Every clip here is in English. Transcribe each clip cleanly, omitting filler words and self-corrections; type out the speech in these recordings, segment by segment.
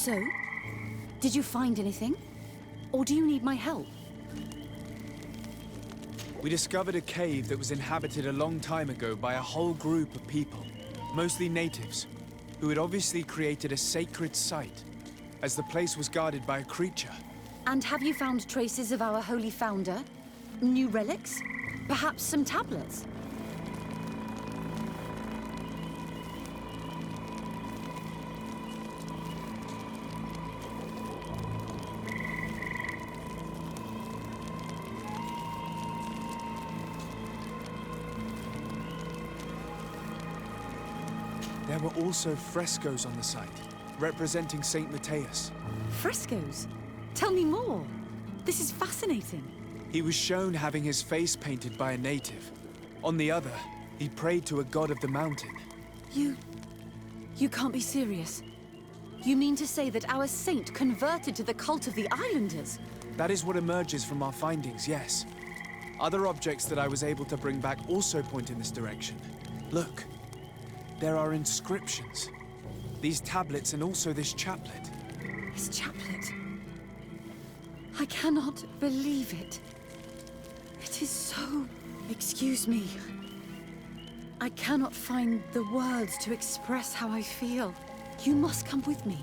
So, did you find anything? Or do you need my help? We discovered a cave that was inhabited a long time ago by a whole group of people, mostly natives, who had obviously created a sacred site, as the place was guarded by a creature. And have you found traces of our holy founder? New relics? Perhaps some tablets? There were also frescoes on the site, representing Saint Matthias. Frescoes? Tell me more. This is fascinating. He was shown having his face painted by a native. On the other, he prayed to a god of the mountain. You can't be serious. You mean to say that our saint converted to the cult of the islanders? That is what emerges from our findings, yes. Other objects that I was able to bring back also point in this direction. Look. There are inscriptions. These tablets and also this chaplet. This chaplet? I cannot believe it. It is so... Excuse me. I cannot find the words to express how I feel. You must come with me.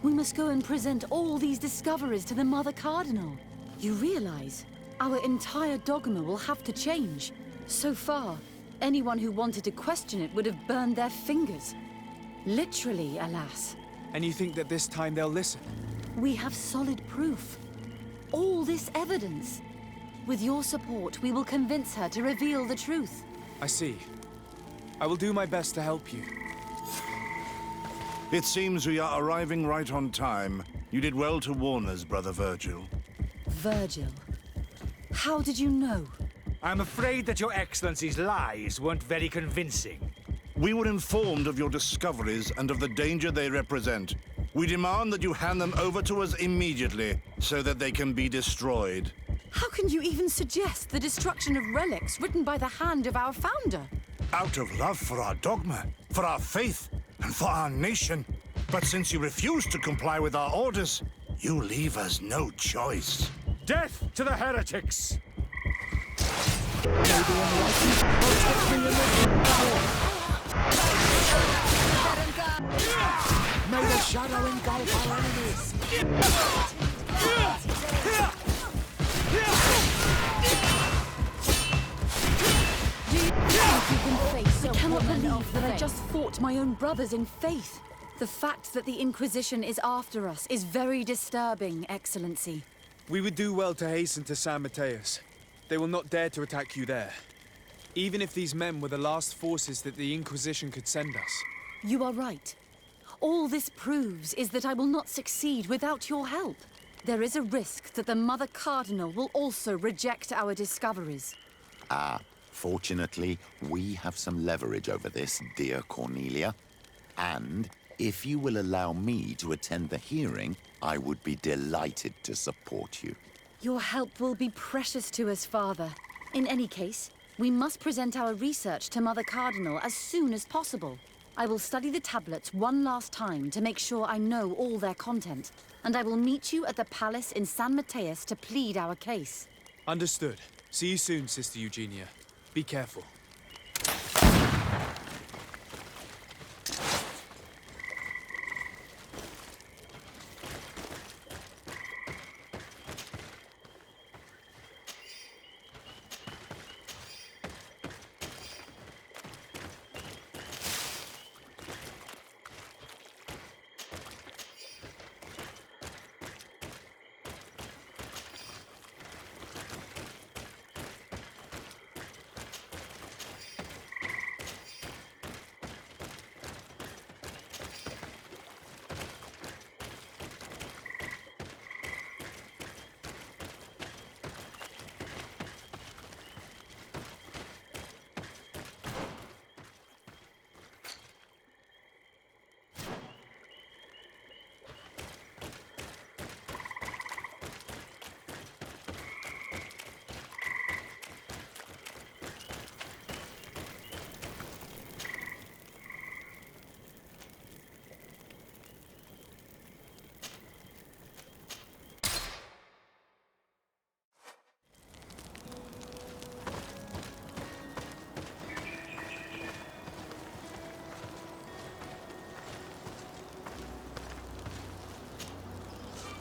We must go and present all these discoveries to the Mother Cardinal. You realize our entire dogma will have to change. So far, anyone who wanted to question it would have burned their fingers. Literally, alas. And you think that this time they'll listen? We have solid proof. All this evidence. With your support, we will convince her to reveal the truth. I see. I will do my best to help you. It seems we are arriving right on time. You did well to warn us, Brother Virgil. Virgil? How did you know? I'm afraid that Your Excellency's lies weren't very convincing. We were informed of your discoveries and of the danger they represent. We demand that you hand them over to us immediately, so that they can be destroyed. How can you even suggest the destruction of relics written by the hand of our founder? Out of love for our dogma, for our faith, and for our nation. But since you refuse to comply with our orders, you leave us no choice. Death to the heretics! May the shadow engulf our enemies! I cannot believe that I just fought my own brothers in faith. The fact that the Inquisition is after us is very disturbing, Excellency. We would do well to hasten to San Matthias. They will not dare to attack you there. Even if these men were the last forces that the Inquisition could send us. You are right. All this proves is that I will not succeed without your help. There is a risk that the Mother Cardinal will also reject our discoveries. Fortunately, we have some leverage over this, dear Cornelia. And if you will allow me to attend the hearing, I would be delighted to support you. Your help will be precious to us, Father. In any case, we must present our research to Mother Cardinal as soon as possible. I will study the tablets one last time to make sure I know all their content, and I will meet you at the palace in San Matthias to plead our case. Understood. See you soon, Sister Eugenia. Be careful.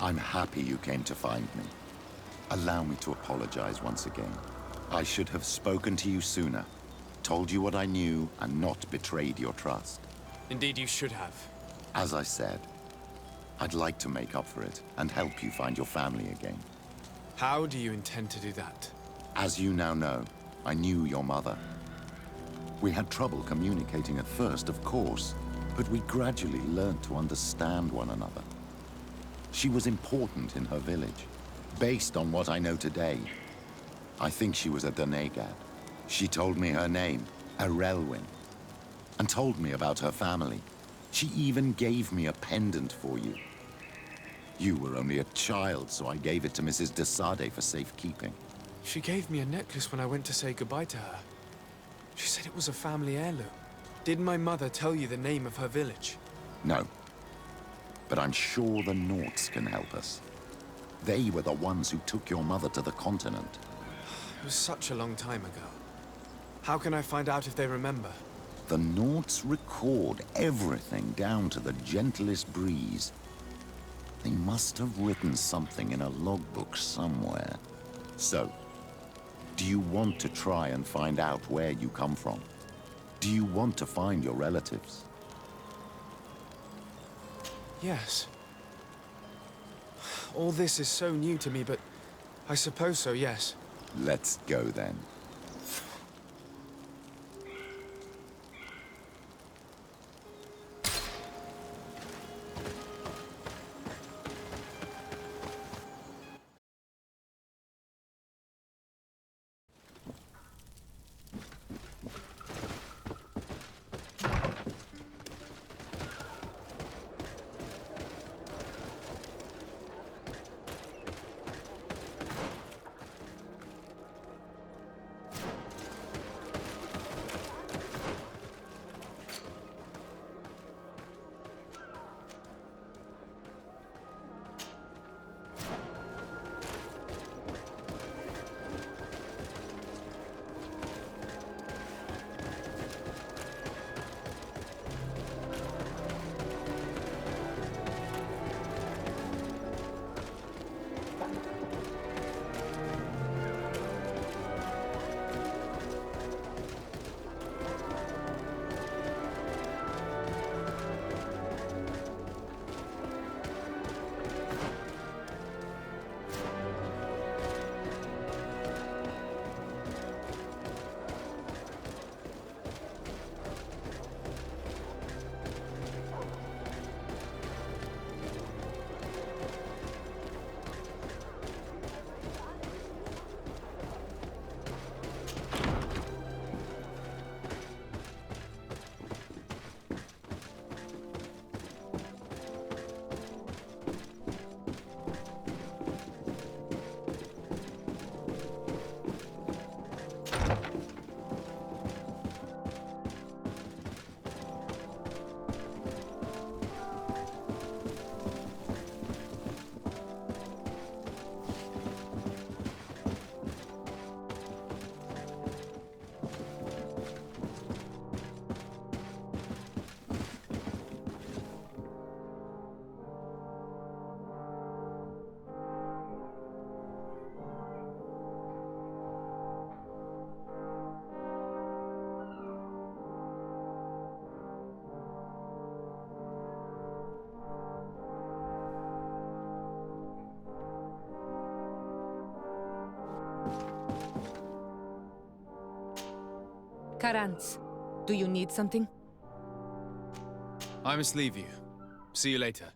I'm happy you came to find me. Allow me to apologize once again. I should have spoken to you sooner, told you what I knew, and not betrayed your trust. Indeed, you should have. As I said, I'd like to make up for it and help you find your family again. How do you intend to do that? As you now know, I knew your mother. We had trouble communicating at first, of course, but we gradually learned to understand one another. She was important in her village. Based on what I know today, I think she was a Donegad. She told me her name, Arelwyn, and told me about her family. She even gave me a pendant for you. You were only a child, so I gave it to Mrs. de Sade for safekeeping. She gave me a necklace when I went to say goodbye to her. She said it was a family heirloom. Did my mother tell you the name of her village? No. But I'm sure the Norts can help us. They were the ones who took your mother to the continent. It was such a long time ago. How can I find out if they remember? The Norts record everything down to the gentlest breeze. They must have written something in a logbook somewhere. So, do you want to try and find out where you come from? Do you want to find your relatives? Yes. All this is so new to me, but I suppose so, yes. Let's go then. Karantz, do you need something? I must leave you. See you later.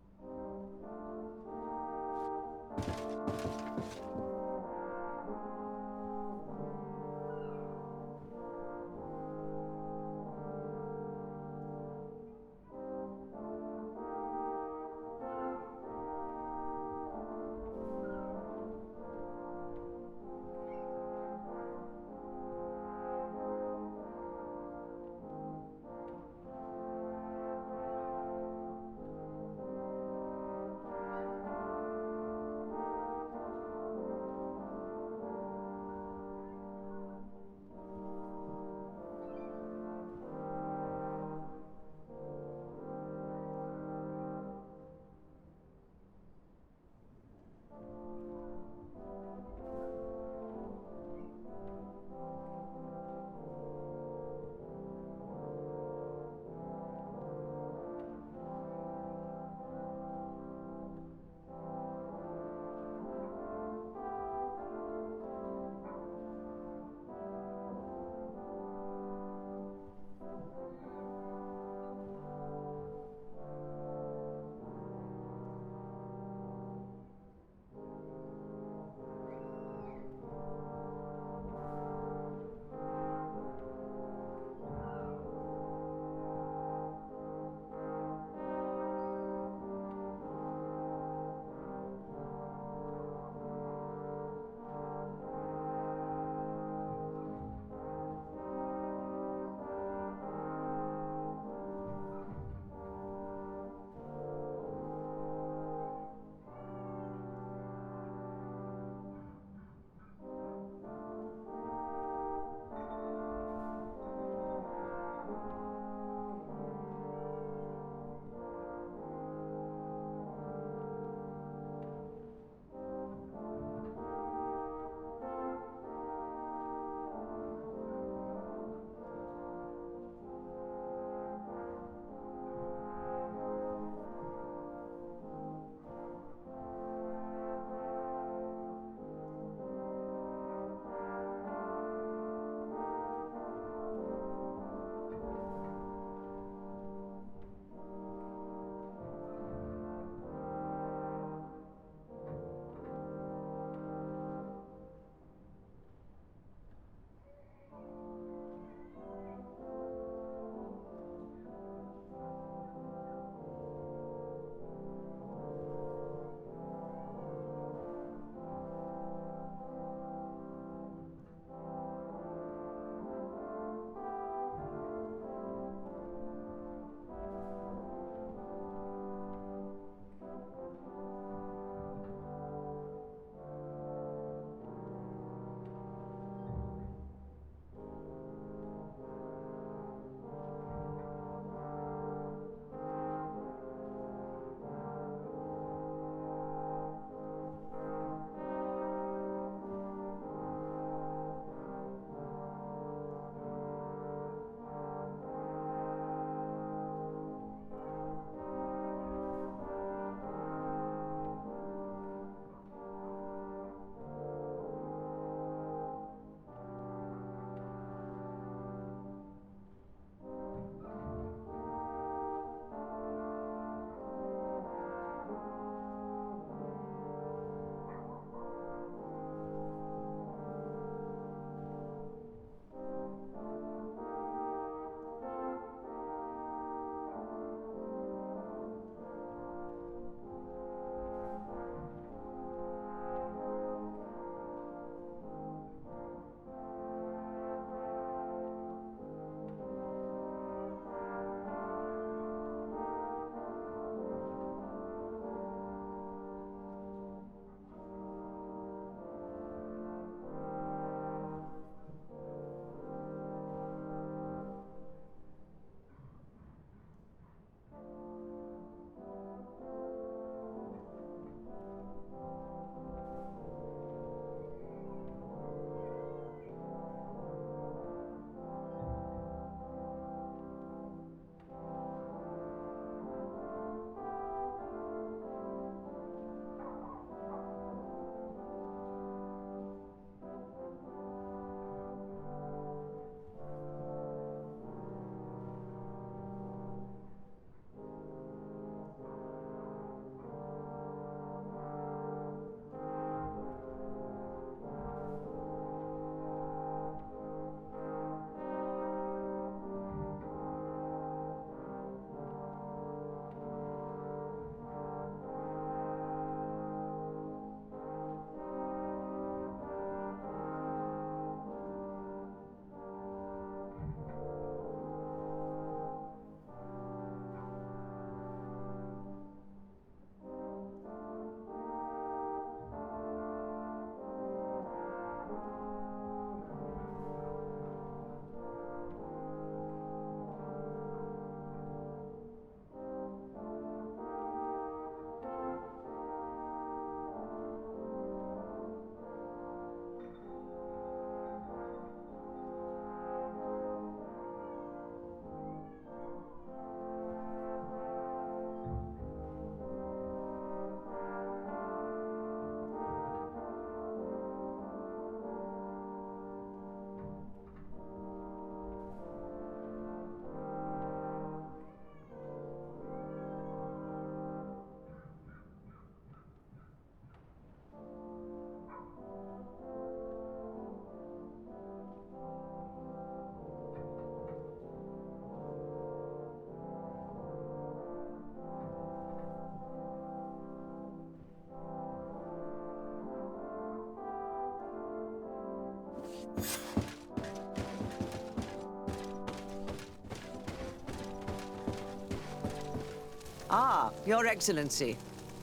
Ah, Your Excellency.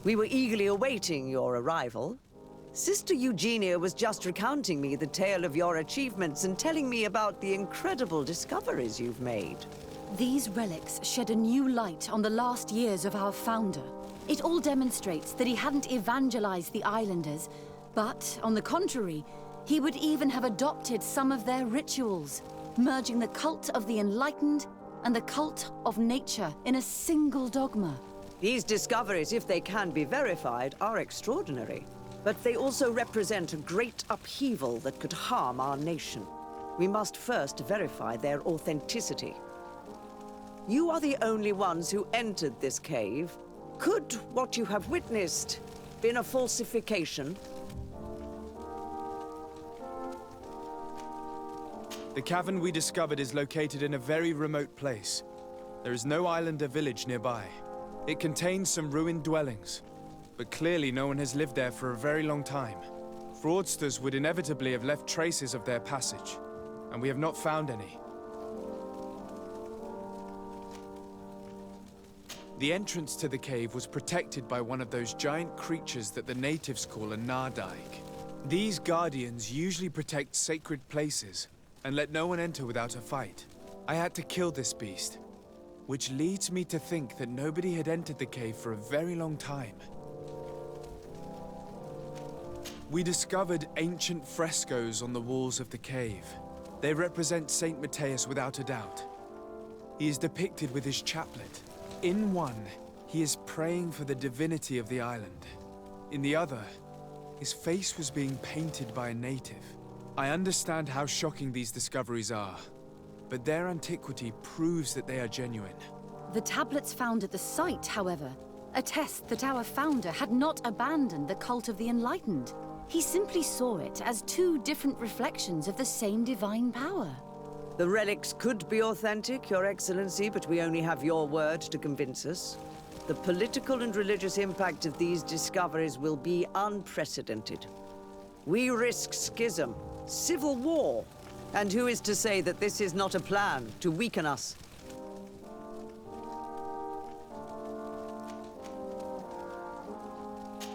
We were eagerly awaiting your arrival. Sister Eugenia was just recounting me the tale of your achievements and telling me about the incredible discoveries you've made. These relics shed a new light on the last years of our founder. It all demonstrates that he hadn't evangelized the islanders, but, on the contrary, he would even have adopted some of their rituals, merging the cult of the enlightened and the cult of nature in a single dogma. These discoveries, if they can be verified, are extraordinary. But they also represent a great upheaval that could harm our nation. We must first verify their authenticity. You are the only ones who entered this cave. Could what you have witnessed been a falsification? The cavern we discovered is located in a very remote place. There is no islander village nearby. It contains some ruined dwellings, but clearly no one has lived there for a very long time. Fraudsters would inevitably have left traces of their passage, and we have not found any. The entrance to the cave was protected by one of those giant creatures that the natives call a Nardaig. These guardians usually protect sacred places and let no one enter without a fight. I had to kill this beast, which leads me to think that nobody had entered the cave for a very long time. We discovered ancient frescoes on the walls of the cave. They represent Saint Matthias without a doubt. He is depicted with his chaplet. In one, he is praying for the divinity of the island. In the other, his face was being painted by a native. I understand how shocking these discoveries are, but their antiquity proves that they are genuine. The tablets found at the site, however, attest that our founder had not abandoned the cult of the enlightened. He simply saw it as two different reflections of the same divine power. The relics could be authentic, Your Excellency, but we only have your word to convince us. The political and religious impact of these discoveries will be unprecedented. We risk schism, civil war, and who is to say that this is not a plan to weaken us?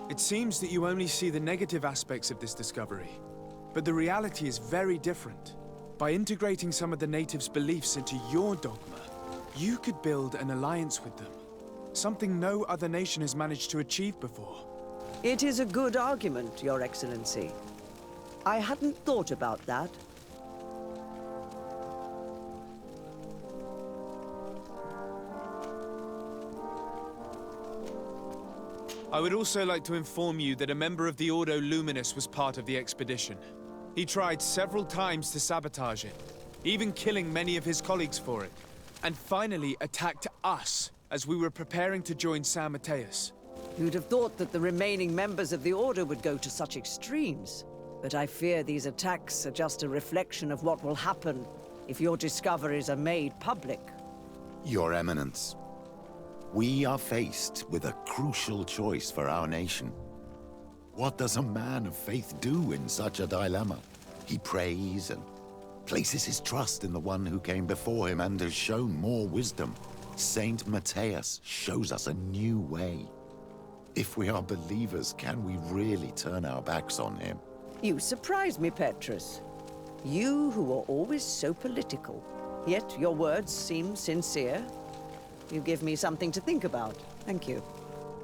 It seems that you only see the negative aspects of this discovery, but the reality is very different. By integrating some of the natives' beliefs into your dogma, you could build an alliance with them. Something no other nation has managed to achieve before. It is a good argument, Your Excellency. I hadn't thought about that. I would also like to inform you that a member of the Ordo Luminus was part of the expedition. He tried several times to sabotage it, even killing many of his colleagues for it, and finally attacked us as we were preparing to join San Matthias. You'd have thought that the remaining members of the Order would go to such extremes. But I fear these attacks are just a reflection of what will happen if your discoveries are made public. Your Eminence, we are faced with a crucial choice for our nation. What does a man of faith do in such a dilemma? He prays and places his trust in the one who came before him and has shown more wisdom. Saint Matthias shows us a new way. If we are believers, can we really turn our backs on him? You surprise me, Petrus. You who are always so political, yet your words seem sincere. You give me something to think about. Thank you.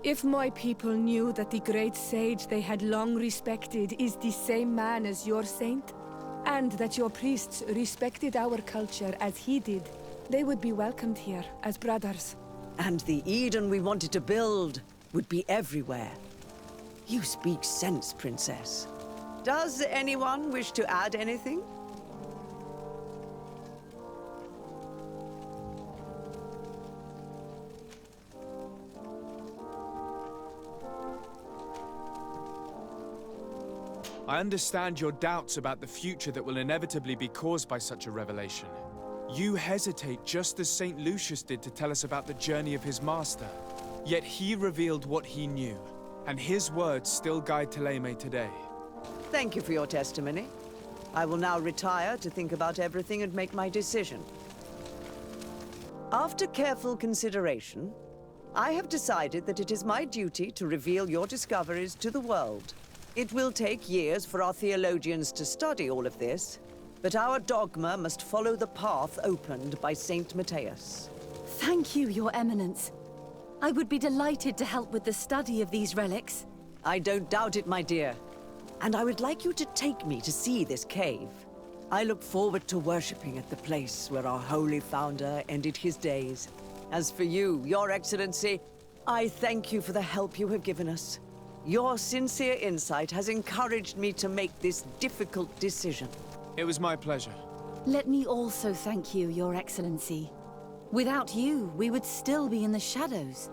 If my people knew that the great sage they had long respected is the same man as your saint, and that your priests respected our culture as he did, they would be welcomed here as brothers. And the Eden we wanted to build would be everywhere. You speak sense, Princess. Does anyone wish to add anything? I understand your doubts about the future that will inevitably be caused by such a revelation. You hesitate just as St. Lucius did to tell us about the journey of his master. Yet he revealed what he knew, and his words still guide Thélème today. Thank you for your testimony. I will now retire to think about everything and make my decision. After careful consideration, I have decided that it is my duty to reveal your discoveries to the world. It will take years for our theologians to study all of this, but our dogma must follow the path opened by Saint Matthias. Thank you, Your Eminence. I would be delighted to help with the study of these relics. I don't doubt it, my dear. And I would like you to take me to see this cave. I look forward to worshipping at the place where our holy founder ended his days. As for you, Your Excellency, I thank you for the help you have given us. Your sincere insight has encouraged me to make this difficult decision. It was my pleasure. Let me also thank you, Your Excellency. Without you, we would still be in the shadows.